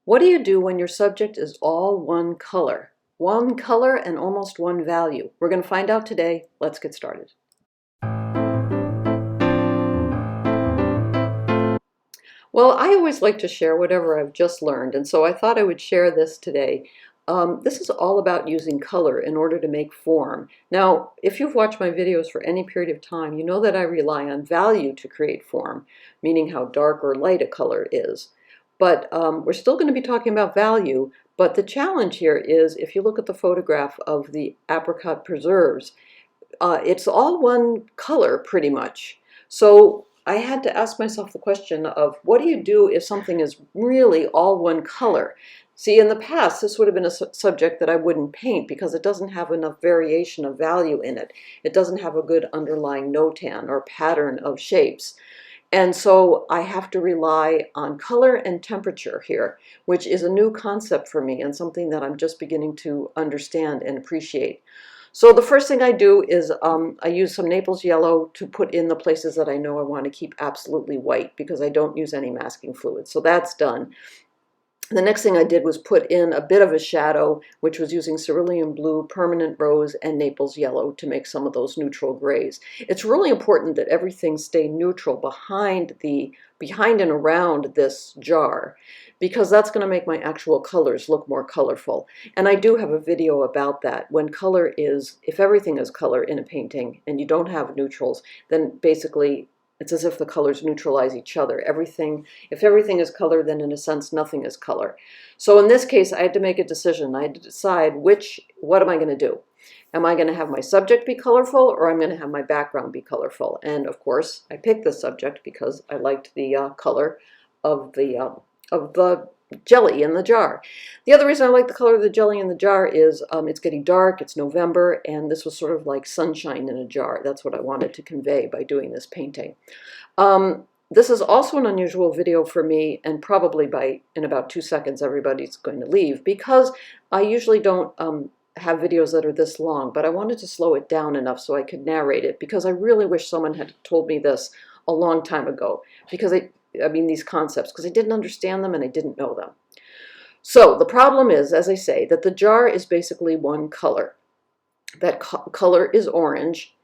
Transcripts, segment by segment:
What do you do when your subject is all one color? One color and almost one value. We're going to find out today. Let's get started. Well, I always like to share whatever I've just learned, and so I thought I would share this today. This is all about using color in order to make form. Now, if you've watched my videos for any period of time, you know that I rely on value to create form, meaning how dark or light a color is. But we're still going to be talking about value, but the challenge here is if you look at the photograph of the apricot preserves, it's all one color pretty much. So I had to ask myself the question of what do you do if something is really all one color? See, in the past, this would have been a subject that I wouldn't paint because it doesn't have enough variation of value in it. It doesn't have a good underlying notan or pattern of shapes. And so I have to rely on color and temperature here, which is a new concept for me and something that I'm just beginning to understand and appreciate. So the first thing I do is I use some Naples yellow to put in the places that I know I want to keep absolutely white because I don't use any masking fluid. So that's done. The next thing I did was put in a bit of a shadow, which was using cerulean blue, permanent rose, and Naples yellow to make some of those neutral grays. It's really important that everything stay neutral behind and around this jar, because that's going to make my actual colors look more colorful. And I do have a video about that. When color is, if everything is color in a painting and you don't have neutrals, then basically it's as if the colors neutralize each other. If everything is color, then in a sense, nothing is color. So in this case, I had to make a decision. I had to decide what am I going to do? Am I going to have my subject be colorful or I'm going to have my background be colorful? And of course, I picked the subject because I liked the color of the jelly in the jar. The other reason I like the color of the jelly in the jar is it's getting dark, it's November, and this was sort of like sunshine in a jar. That's what I wanted to convey by doing this painting. This is also an unusual video for me, and probably in about 2 seconds everybody's going to leave, because I usually don't have videos that are this long, but I wanted to slow it down enough so I could narrate it, because I really wish someone had told me this a long time ago, because these concepts, because I didn't understand them and I didn't know them. So the problem is, as I say, that the jar is basically one color. That color is orange,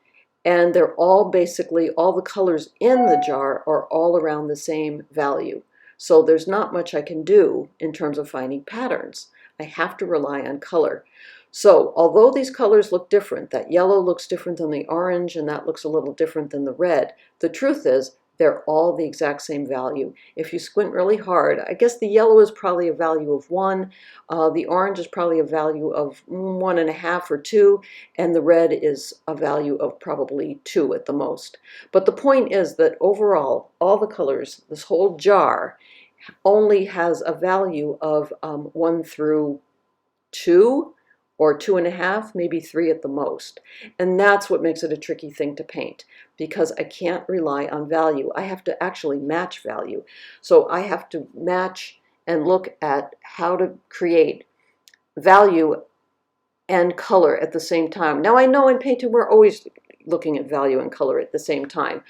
and they're all the colors in the jar are all around the same value. So there's not much I can do in terms of finding patterns. I have to rely on color. So although these colors look different, that yellow looks different than the orange and that looks a little different than the red, the truth is they're all the exact same value. If you squint really hard, I guess the yellow is probably a value of 1, the orange is probably a value of 1.5 or 2, and the red is a value of probably 2 at the most. But the point is that overall, all the colors, this whole jar, only has a value of 1 through 2, or 2.5, maybe 3 at the most. And that's what makes it a tricky thing to paint, because I can't rely on value. I have to actually match value. So I have to match and look at how to create value and color at the same time. Now I know in painting we're always looking at value and color at the same time.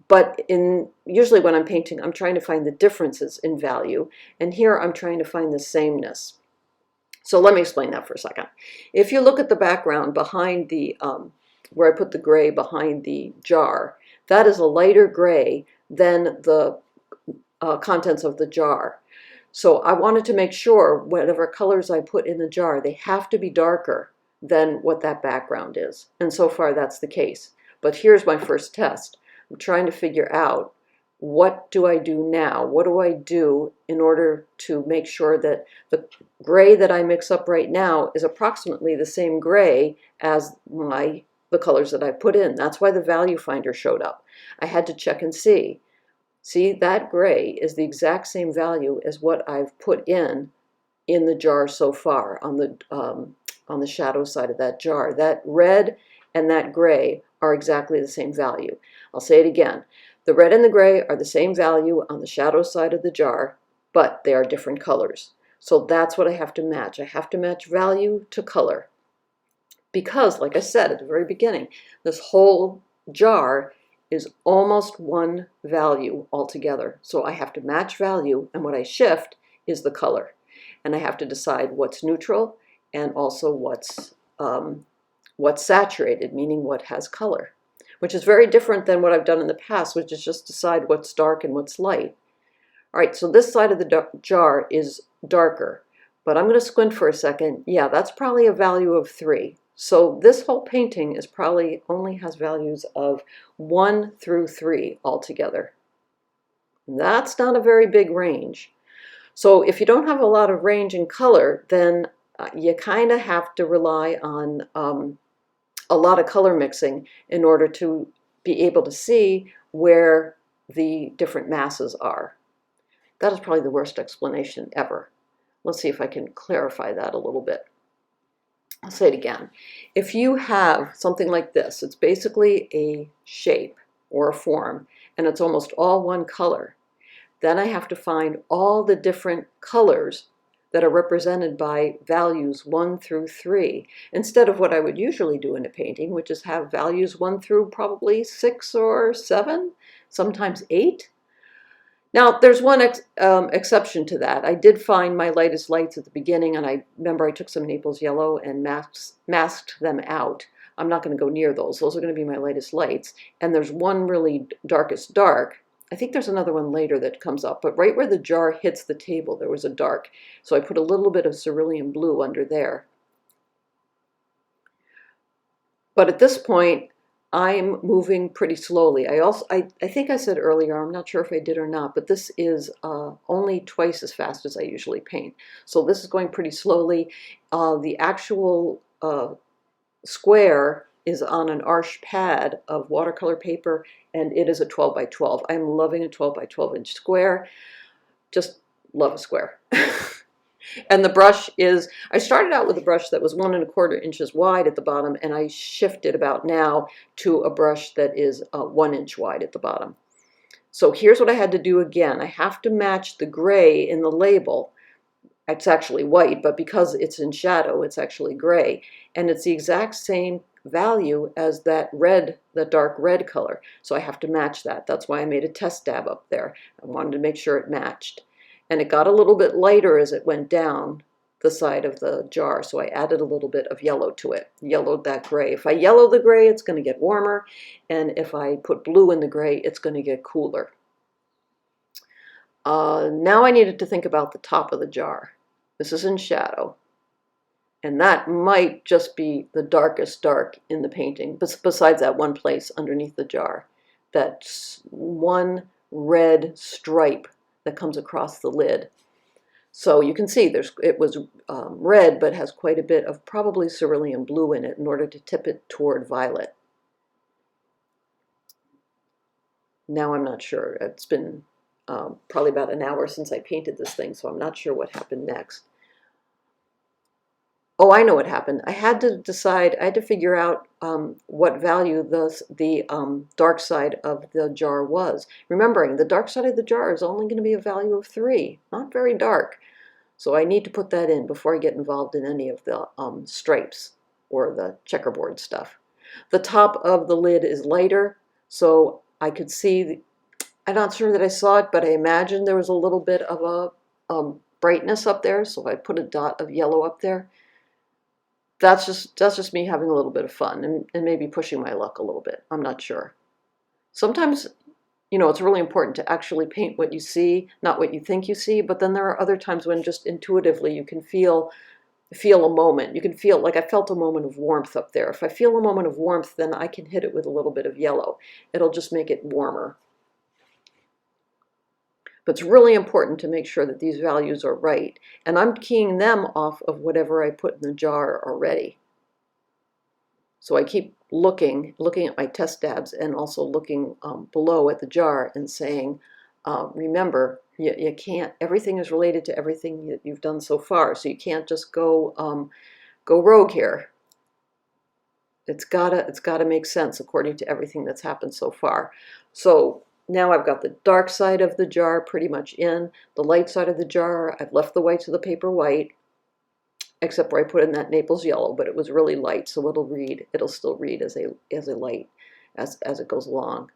But usually when I'm painting, I'm trying to find the differences in value. And here I'm trying to find the sameness. So let me explain that for a second. If you look at the background behind where I put the gray behind the jar, that is a lighter gray than the contents of the jar. So I wanted to make sure whatever colors I put in the jar, they have to be darker than what that background is. And so far that's the case. But here's my first test. I'm trying to figure out, what do I do now? What do I do in order to make sure that the gray that I mix up right now is approximately the same gray as the colors that I put in? That's why the value finder showed up. I had to check and see. See, that gray is the exact same value as what I've put in the jar so far on the shadow side of that jar. That red and that gray are exactly the same value. I'll say it again. The red and the gray are the same value on the shadow side of the jar, but they are different colors. So that's what I have to match. I have to match value to color. Because, like I said at the very beginning, this whole jar is almost one value altogether. So I have to match value, and what I shift is the color. And I have to decide what's neutral and also what's saturated, meaning what has color, which is very different than what I've done in the past, which is just decide what's dark and what's light. All right, so this side of the jar is darker, but I'm going to squint for a second. Yeah, that's probably a value of 3. So this whole painting is probably only has values of 1 through 3 altogether. That's not a very big range. So if you don't have a lot of range in color, then you kind of have to rely on a lot of color mixing in order to be able to see where the different masses are. That is probably the worst explanation ever. Let's see if I can clarify that a little bit. I'll say it again. If you have something like this, it's basically a shape or a form, and it's almost all one color, then I have to find all the different colors that are represented by values 1 through 3, instead of what I would usually do in a painting, which is have values 1 through probably 6 or 7, sometimes 8. Now, there's one exception to that. I did find my lightest lights at the beginning, and I remember I took some Naples yellow and masked them out. I'm not going to go near those. Those are going to be my lightest lights. And there's one really darkest dark. I think there's another one later that comes up, but right where the jar hits the table, there was a dark. So I put a little bit of cerulean blue under there. But at this point, I'm moving pretty slowly. I think I said earlier, I'm not sure if I did or not, but this is only twice as fast as I usually paint. So this is going pretty slowly. The actual square is on an Arches pad of watercolor paper, and it is a 12 by 12. I'm loving a 12 by 12 inch square. Just love a square. And the brush is, I started out with a brush that was 1 1/4 inches wide at the bottom, and I shifted about now to a brush that is 1 inch wide at the bottom. So here's what I had to do again. I have to match the gray in the label. It's actually white, but because it's in shadow, it's actually gray. And it's the exact same value as that red, the dark red color. So I have to match that. That's why I made a test dab up there. I wanted to make sure it matched. And it got a little bit lighter as it went down the side of the jar, so I added a little bit of yellow to it, yellowed that gray. If I yellow the gray, it's going to get warmer, and if I put blue in the gray, it's going to get cooler. Now I needed to think about the top of the jar. This is in shadow, and that might just be the darkest dark in the painting, besides that one place underneath the jar, that one red stripe that comes across the lid. So you can see it was red, but has quite a bit of probably cerulean blue in it in order to tip it toward violet. Now I'm not sure. It's been probably about an hour since I painted this thing, so I'm not sure what happened next. Oh, I know what happened. I had to decide, I had to figure out what value the dark side of the jar was. Remembering, the dark side of the jar is only going to be a value of 3, not very dark. So I need to put that in before I get involved in any of the stripes or the checkerboard stuff. The top of the lid is lighter, so I could see, I'm not sure that I saw it, but I imagined there was a little bit of a brightness up there, so I put a dot of yellow up there. That's just me having a little bit of fun and maybe pushing my luck a little bit. I'm not sure. Sometimes, you know, it's really important to actually paint what you see, not what you think you see, but then there are other times when just intuitively you can feel a moment. You can feel, like I felt a moment of warmth up there. If I feel a moment of warmth, then I can hit it with a little bit of yellow. It'll just make it warmer. But it's really important to make sure that these values are right. And I'm keying them off of whatever I put in the jar already. So I keep looking at my test dabs and also looking below at the jar and saying, remember, you can't, everything is related to everything that you've done so far. So you can't just go rogue here. It's gotta make sense according to everything that's happened so far. So now I've got the dark side of the jar pretty much in. The light side of the jar, I've left the whites of the paper white, except where I put in that Naples yellow, but it was really light, so it'll still read as a light as it goes along.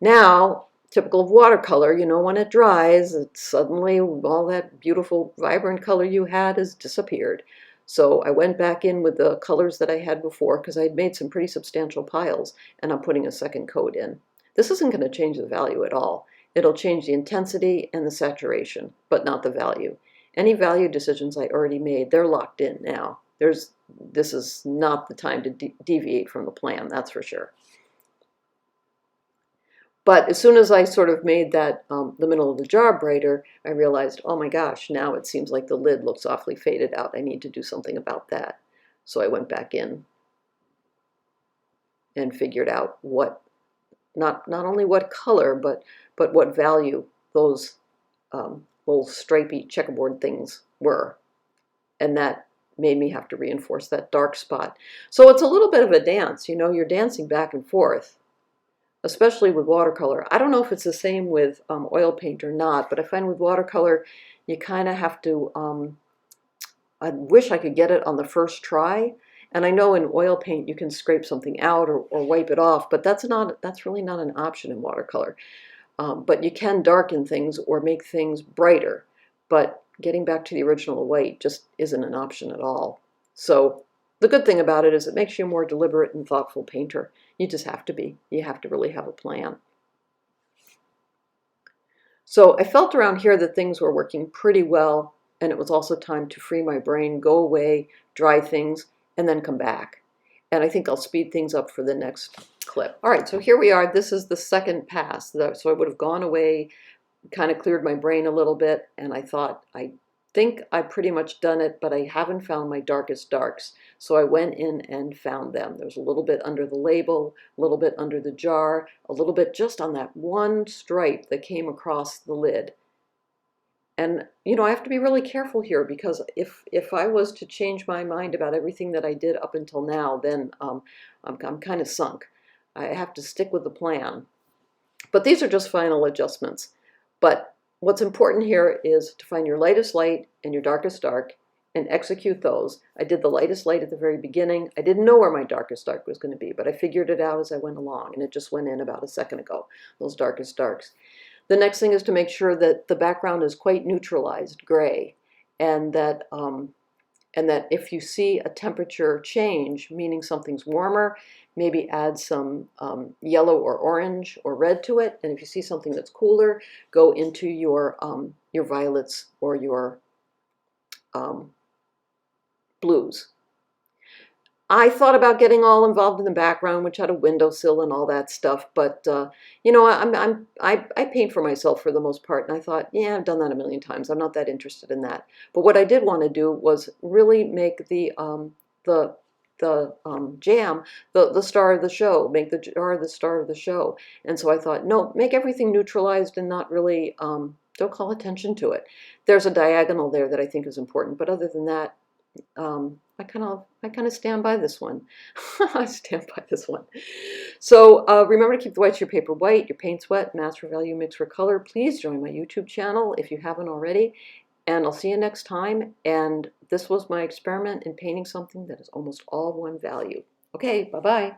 Now, Typical of watercolor, you know, when it dries, it's suddenly all that beautiful, vibrant color you had has disappeared. So I went back in with the colors that I had before because I had made some pretty substantial piles, and I'm putting a second coat in. This isn't going to change the value at all. It'll change the intensity and the saturation, but not the value. Any value decisions I already made, they're locked in now. This is not the time to deviate from the plan, that's for sure. But as soon as I sort of made that the middle of the jar brighter, I realized, oh my gosh, now it seems like the lid looks awfully faded out. I need to do something about that. So I went back in and figured out what, not only what color, but what value those little stripy checkerboard things were. And that made me have to reinforce that dark spot. So it's a little bit of a dance, you know, you're dancing back and forth, especially with watercolor. I don't know if it's the same with oil paint or not, but I find with watercolor, you kind of have to, I wish I could get it on the first try. And I know in oil paint you can scrape something out or wipe it off, but that's really not an option in watercolor. But you can darken things or make things brighter, but getting back to the original white just isn't an option at all. So the good thing about it is it makes you a more deliberate and thoughtful painter. You just have to be. You have to really have a plan. So I felt around here that things were working pretty well, and it was also time to free my brain, go away, dry things, and then come back. And I think I'll speed things up for the next clip. All right, so here we are. This is the second pass. So I would have gone away, kind of cleared my brain a little bit, and I thought, I think I've pretty much done it, but I haven't found my darkest darks. So I went in and found them. There's a little bit under the label, a little bit under the jar, a little bit just on that one stripe that came across the lid. And, you know, I have to be really careful here because if I was to change my mind about everything that I did up until now, then I'm kind of sunk. I have to stick with the plan. But these are just final adjustments. But what's important here is to find your lightest light and your darkest dark and execute those. I did the lightest light at the very beginning. I didn't know where my darkest dark was going to be, but I figured it out as I went along, and it just went in about a second ago, those darkest darks. The next thing is to make sure that the background is quite neutralized gray, and that if you see a temperature change, meaning something's warmer, maybe add some yellow or orange or red to it. And if you see something that's cooler, go into your violets or your blues. I thought about getting all involved in the background, which had a windowsill and all that stuff, but you know, I paint for myself for the most part, and I thought, yeah, I've done that a million times. I'm not that interested in that. But what I did want to do was really make the jam the star of the show, make the jar the star of the show. And so I thought, no, make everything neutralized and not really don't call attention to it. There's a diagonal there that I think is important, but other than that, I kind of stand by this one. I stand by this one. So remember to keep the whites of your paper white, your paints wet, mass for value, mix for color. Please join my YouTube channel if you haven't already. And I'll see you next time. And this was my experiment in painting something that is almost all one value. Okay, bye-bye.